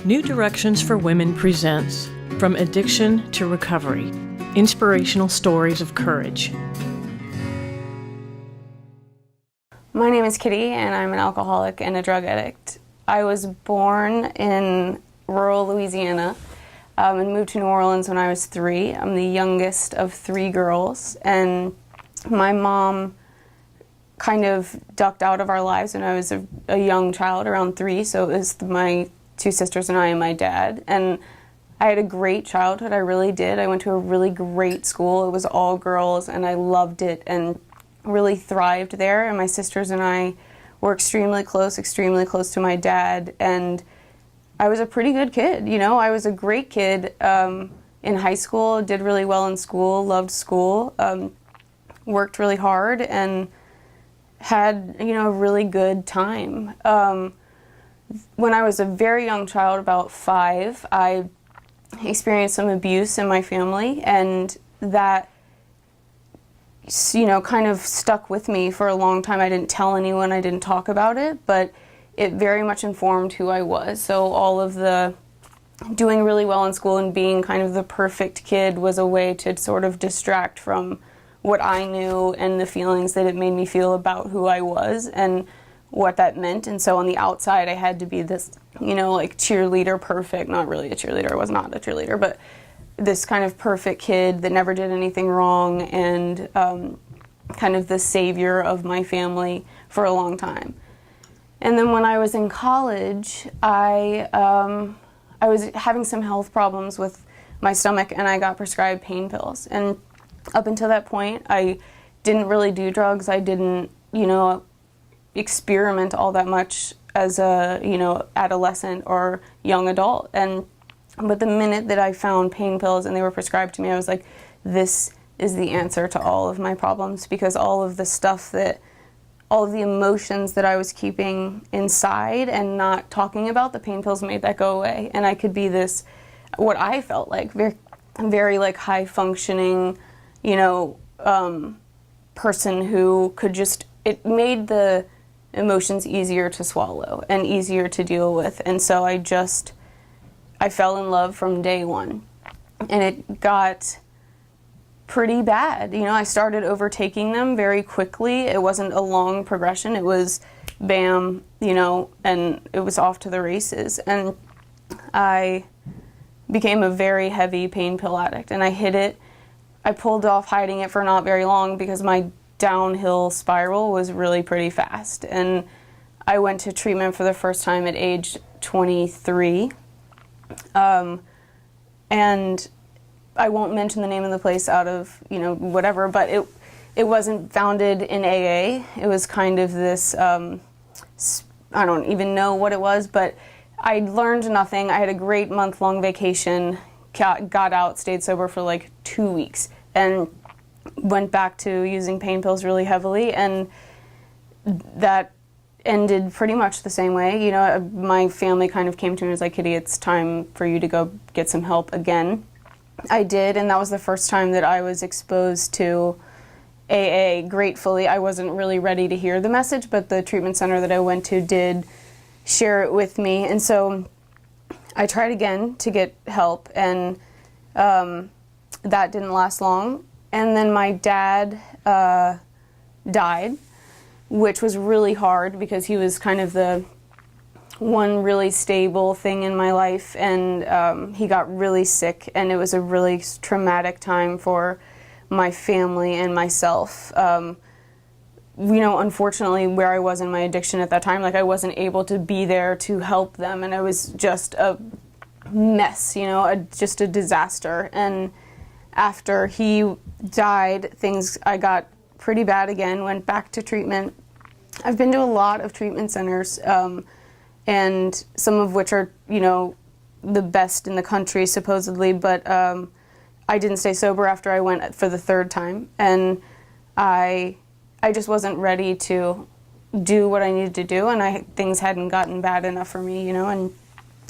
New Directions for Women presents From Addiction to Recovery, Inspirational Stories of Courage. My name is Kitty, and I'm an alcoholic and a drug addict. I was born in rural Louisiana and moved to New Orleans when I was 3. I'm the youngest of 3 girls, and my mom kind of ducked out of our lives when I was a young child, around 3, so it was my 2 sisters and I and my dad. And I had a great childhood, I really did. I went to a really great school. It was all girls, and I loved it and really thrived there. And my sisters and I were extremely close to my dad. And I was a pretty good kid, you know. I was a great kid in high school, did really well in school, loved school, worked really hard, and had, you know, a really good time. When I was a very young child, about 5, I experienced some abuse in my family, and that, you know, kind of stuck with me for a long time. I didn't tell anyone, I didn't talk about it, but it very much informed who I was. So all of the doing really well in school and being kind of the perfect kid was a way to sort of distract from what I knew and the feelings that it made me feel about who I was and what that meant. And so on the outside, I had to be this, you know, like cheerleader perfect, not really a cheerleader, I was not a cheerleader, but this kind of perfect kid that never did anything wrong, and kind of the savior of my family for a long time. And then when I was in college, I was having some health problems with my stomach, and I got prescribed pain pills. And up until that point, I didn't really do drugs. I didn't, you know, experiment all that much as a, you know, adolescent or young adult. But the minute that I found pain pills and they were prescribed to me, I was like, this is the answer to all of my problems, because all of the emotions that I was keeping inside and not talking about, the pain pills made that go away. And I could be this, what I felt like, very like high functioning, you know, person who could just, it made the emotions easier to swallow and easier to deal with. And so I fell in love from day one, and it got pretty bad. You know, I started overtaking them very quickly. It wasn't a long progression. It was bam, you know, and it was off to the races. And I became a very heavy pain pill addict, and I hid it. I pulled off hiding it for not very long because my downhill spiral was really pretty fast. And I went to treatment for the first time at age 23. And I won't mention the name of the place out of, you know, whatever, but it wasn't founded in AA. It was kind of this, I don't even know what it was, but I learned nothing. I had a great month-long vacation, got out, stayed sober for like 2 weeks, and went back to using pain pills really heavily, and that ended pretty much the same way. You know, my family kind of came to me and was like, Kitty, it's time for you to go get some help again. I did, and that was the first time that I was exposed to AA. Gratefully, I wasn't really ready to hear the message, but the treatment center that I went to did share it with me. And so I tried again to get help, and that didn't last long. And then my dad died, which was really hard because he was kind of the one really stable thing in my life, and he got really sick, and it was a really traumatic time for my family and myself. You know, unfortunately, where I was in my addiction at that time, like, I wasn't able to be there to help them, and I was just a mess, you know, just a disaster. And after he died, I got pretty bad again, went back to treatment. I've been to a lot of treatment centers, and some of which are, you know, the best in the country, supposedly, but I didn't stay sober after I went for the 3rd time, and I just wasn't ready to do what I needed to do, and things hadn't gotten bad enough for me, you know. And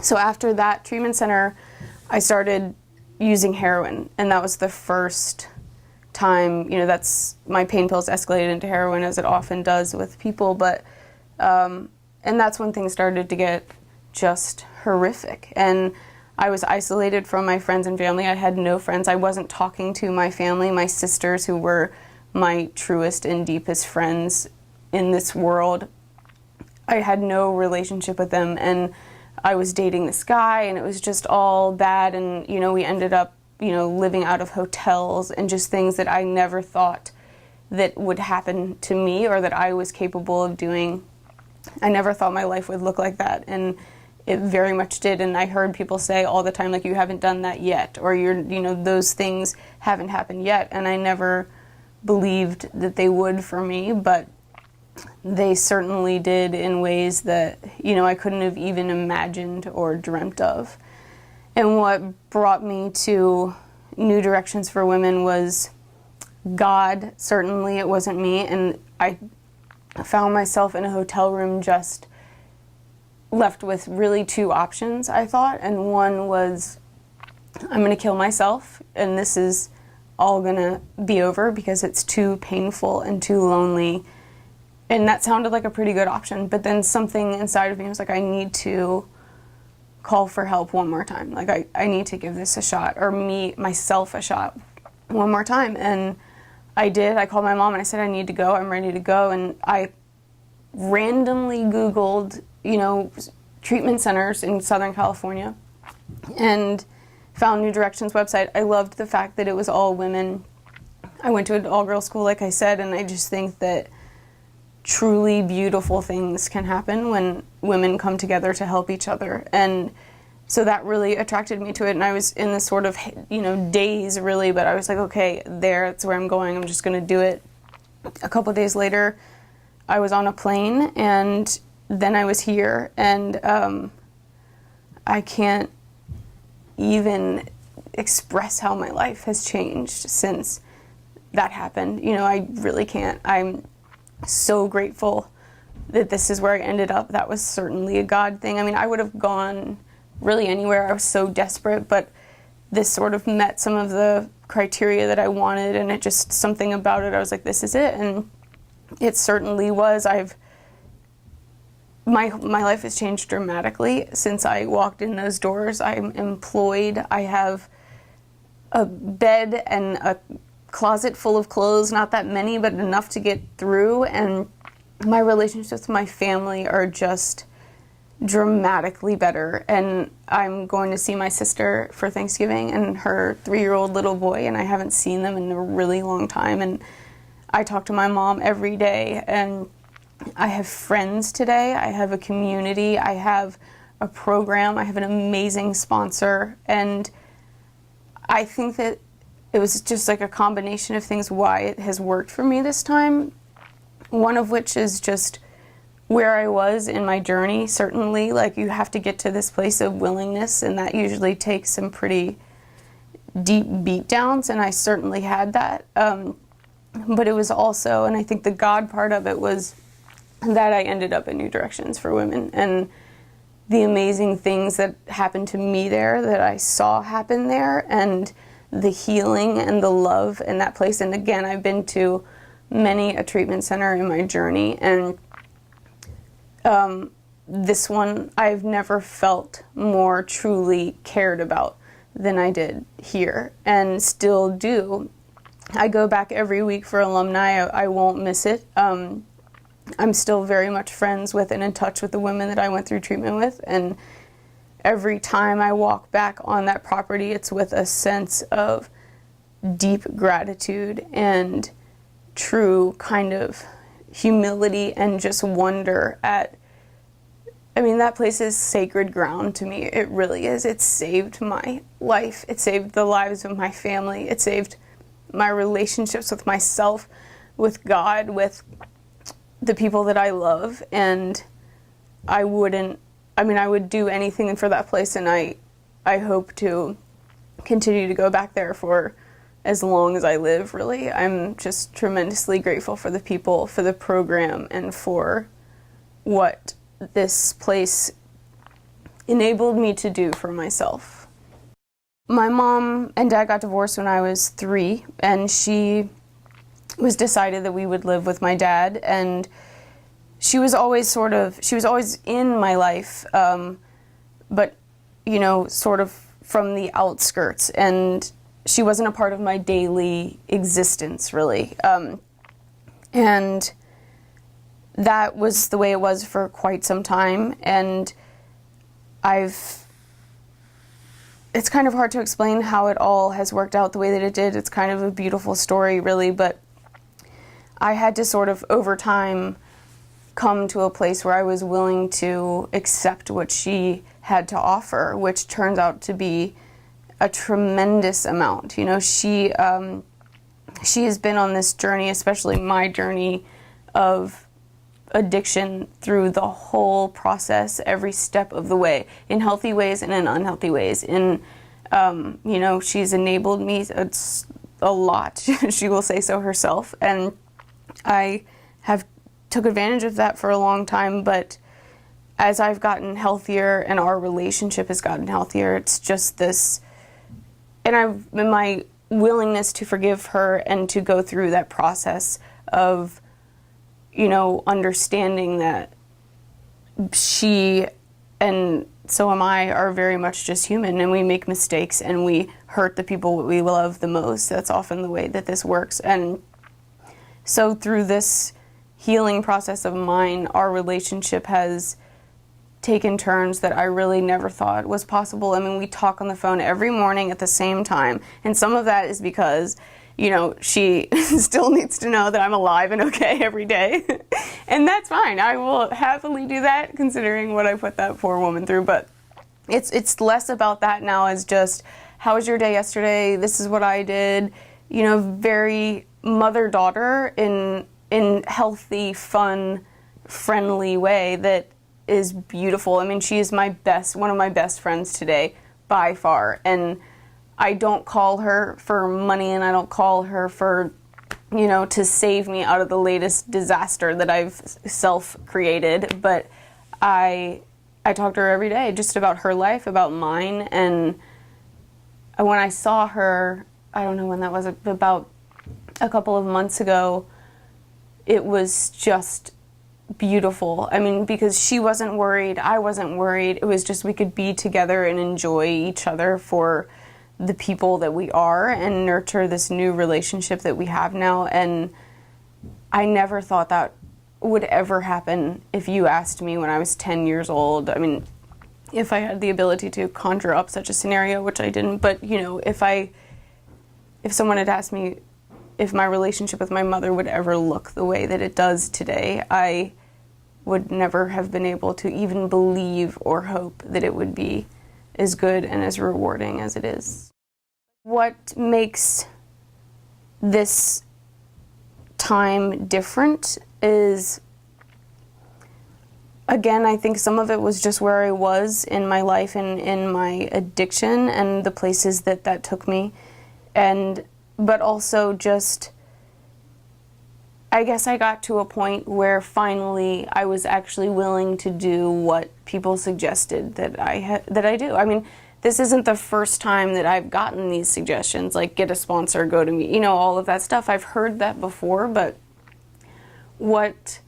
so after that treatment center, I started using heroin, and that was the first time, you know, that's, my pain pills escalated into heroin, as it often does with people, but and that's when things started to get just horrific. And I was isolated from my friends and family. I had no friends. I wasn't talking to my family, my sisters, who were my truest and deepest friends in this world. I had no relationship with them, and I was dating this guy, and it was just all bad. And, you know, we ended up, you know, living out of hotels and just things that I never thought that would happen to me or that I was capable of doing. I never thought my life would look like that, and it very much did. And I heard people say all the time, like, you haven't done that yet, or you know, those things haven't happened yet. And I never believed that they would for me, but they certainly did in ways that, you know, I couldn't have even imagined or dreamt of. And what brought me to New Directions for Women was God. Certainly it wasn't me. And I found myself in a hotel room just left with really two options, I thought. And one was, I'm going to kill myself, and this is all going to be over because it's too painful and too lonely. And that sounded like a pretty good option. But then something inside of me was like, I need to call for help one more time. Like, I need to give this a shot, or myself a shot one more time. And I did. I called my mom and I said, I need to go. I'm ready to go. And I randomly Googled, you know, treatment centers in Southern California and found New Directions website. I loved the fact that it was all women. I went to an all-girls school, like I said, and I just think that truly beautiful things can happen when women come together to help each other. And so that really attracted me to it. And I was in this sort of, you know, daze really, but I was like, okay, that's where I'm going. I'm just going to do it. A couple of days later, I was on a plane, and then I was here, and I can't even express how my life has changed since that happened. You know, I really can't. I'm so grateful that this is where I ended up. That was certainly a God thing. I mean, I would have gone really anywhere. I was so desperate, but this sort of met some of the criteria that I wanted, and it just, something about it, I was like, this is it. And it certainly was. My life has changed dramatically since I walked in those doors. I'm employed. I have a bed and a closet full of clothes, not that many, but enough to get through. And my relationships with my family are just dramatically better. And I'm going to see my sister for Thanksgiving and her 3-year-old little boy, and I haven't seen them in a really long time. And I talk to my mom every day, and I have friends today. I have a community. I have a program. I have an amazing sponsor. And I think that it was just like a combination of things why it has worked for me this time. One of which is just where I was in my journey. Certainly, like, you have to get to this place of willingness, and that usually takes some pretty deep beatdowns, and I certainly had that. But it was also, and I think the God part of it was that I ended up in New Directions for Women, and the amazing things that happened to me there, that I saw happen there, and the healing and the love in that place. And again, I've been to many a treatment center in my journey, and this one I've never felt more truly cared about than I did here, and still do. I go back every week for alumni. I won't miss it. I'm still very much friends with and in touch with the women that I went through treatment with, and every time I walk back on that property, it's with a sense of deep gratitude and true kind of humility and just wonder at, I mean, that place is sacred ground to me. It really is. It saved my life. It saved the lives of my family. It saved my relationships with myself, with God, with the people that I love. And I would do anything for that place, and I hope to continue to go back there for as long as I live, really. I'm just tremendously grateful for the people, for the program, and for what this place enabled me to do for myself. My mom and dad got divorced when I was 3, and she was decided that we would live with my dad, and she was always in my life, but, you know, sort of from the outskirts, and she wasn't a part of my daily existence, really. And that was the way it was for quite some time, and it's kind of hard to explain how it all has worked out the way that it did. It's kind of a beautiful story, really, but I had to sort of, over time, come to a place where I was willing to accept what she had to offer, which turns out to be a tremendous amount. You know, she has been on this journey, especially my journey, of addiction through the whole process, every step of the way, in healthy ways and in unhealthy ways. You know, she's enabled me a lot. She will say so herself, and I have took advantage of that for a long time, but as I've gotten healthier and our relationship has gotten healthier, it's just this, and my willingness to forgive her and to go through that process of, you know, understanding that she, and so am I, are very much just human, and we make mistakes and we hurt the people we love the most. That's often the way that this works. And so through this healing process of mine, our relationship has taken turns that I really never thought was possible. I mean, we talk on the phone every morning at the same time, and some of that is because, you know, she still needs to know that I'm alive and okay every day. And that's fine. I will happily do that, considering what I put that poor woman through. But it's less about that now, as just, how was your day yesterday? This is what I did. You know, very mother-daughter in healthy, fun, friendly way that is beautiful. I mean, she is one of my best friends today, by far. And I don't call her for money, and I don't call her for, you know, to save me out of the latest disaster that I've self-created. But I talk to her every day just about her life, about mine. And when I saw her, I don't know when that was, about a couple of months ago, it was just beautiful. I mean, because she wasn't worried, I wasn't worried. It was just, we could be together and enjoy each other for the people that we are and nurture this new relationship that we have now. And I never thought that would ever happen if you asked me when I was 10 years old. I mean, if I had the ability to conjure up such a scenario, which I didn't, but, you know, if someone had asked me if my relationship with my mother would ever look the way that it does today, I would never have been able to even believe or hope that it would be as good and as rewarding as it is. What makes this time different is, again, I think some of it was just where I was in my life and in my addiction and the places that took me, but also just, I guess I got to a point where finally I was actually willing to do what people suggested that I do. I mean, this isn't the first time that I've gotten these suggestions, like get a sponsor, go to me, you know, all of that stuff. I've heard that before, but what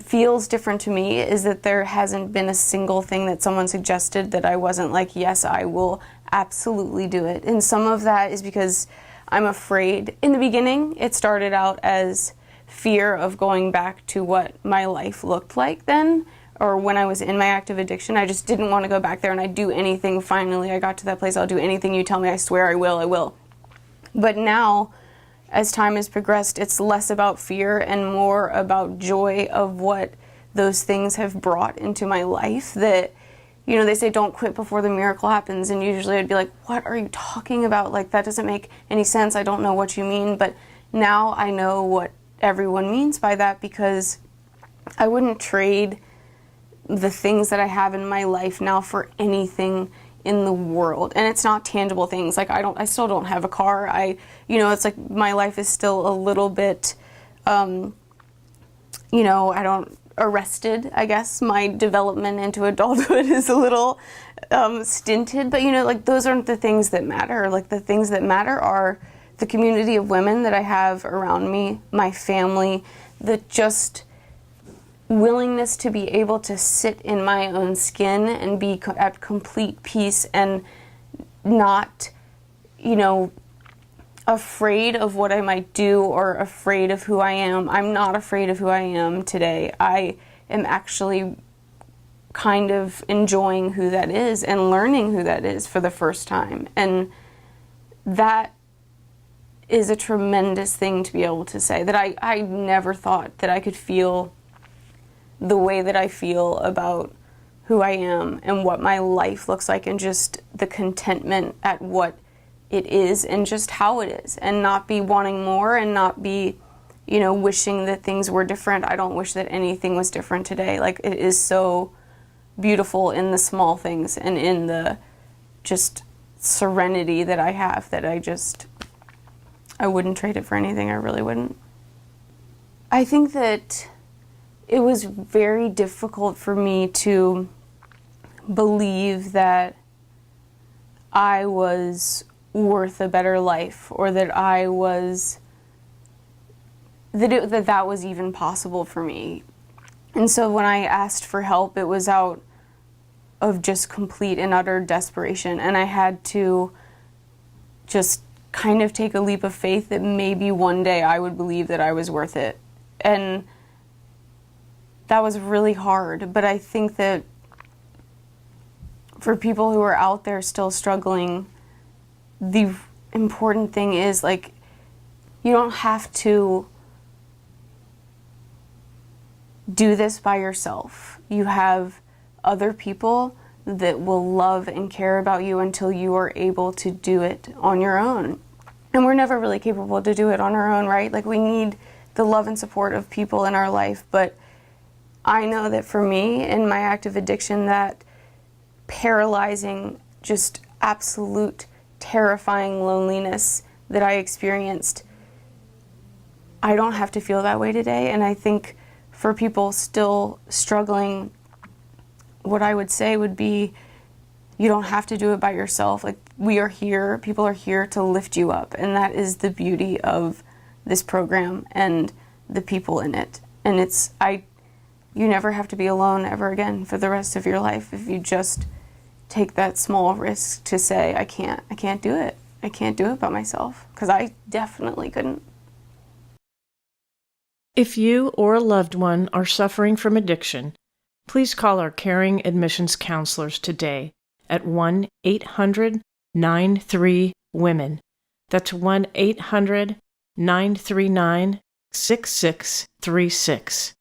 feels different to me is that there hasn't been a single thing that someone suggested that I wasn't like, yes, I will absolutely do it. And some of that is because I'm afraid. In the beginning, it started out as fear of going back to what my life looked like then, or when I was in my active addiction. I just didn't want to go back there, and I'd do anything. Finally, I got to that place. I'll do anything you tell me. I swear I will. But now, as time has progressed, it's less about fear and more about joy of what those things have brought into my life. That, you know, they say don't quit before the miracle happens, and usually I'd be like, what are you talking about? Like, that doesn't make any sense. I don't know what you mean. But now I know what everyone means by that, because I wouldn't trade the things that I have in my life now for anything in the world. And it's not tangible things. Like, I still don't have a car. It's like my life is still a little bit, arrested, I guess. My development into adulthood is a little stinted, but, like, those aren't the things that matter. Like, the things that matter are the community of women that I have around me, my family, that just willingness to be able to sit in my own skin and be at complete peace and not, afraid of what I might do or afraid of who I am. I'm not afraid of who I am today. I am actually kind of enjoying who that is and learning who that is for the first time. And that is a tremendous thing to be able to say, that I never thought that I could feel the way that I feel about who I am and what my life looks like, and just the contentment at what it is and just how it is, and not be wanting more and not be, wishing that things were different. I don't wish that anything was different today. Like, it is so beautiful in the small things and in the just serenity that I have, that I wouldn't trade it for anything. I really wouldn't. I think that it was very difficult for me to believe that I was worth a better life, or that that was even possible for me. And so when I asked for help, it was out of just complete and utter desperation, and I had to just kind of take a leap of faith that maybe one day I would believe that I was worth it. And that was really hard, but I think that for people who are out there still struggling, the important thing is, like, you don't have to do this by yourself. You have other people that will love and care about you until you are able to do it on your own. And we're never really capable to do it on our own, right? Like, we need the love and support of people in our life. But I know that for me, in my active addiction, that paralyzing, just absolute terrifying loneliness that I experienced, I don't have to feel that way today. And I think for people still struggling, what I would say would be, you don't have to do it by yourself. Like, we are here, people are here to lift you up, and that is the beauty of this program and the people in it. And you never have to be alone ever again for the rest of your life if you just take that small risk to say, I can't do it. I can't do it by myself, because I definitely couldn't. If you or a loved one are suffering from addiction, please call our caring admissions counselors today at 1-800-93-WOMEN. That's 1-800-939-6636.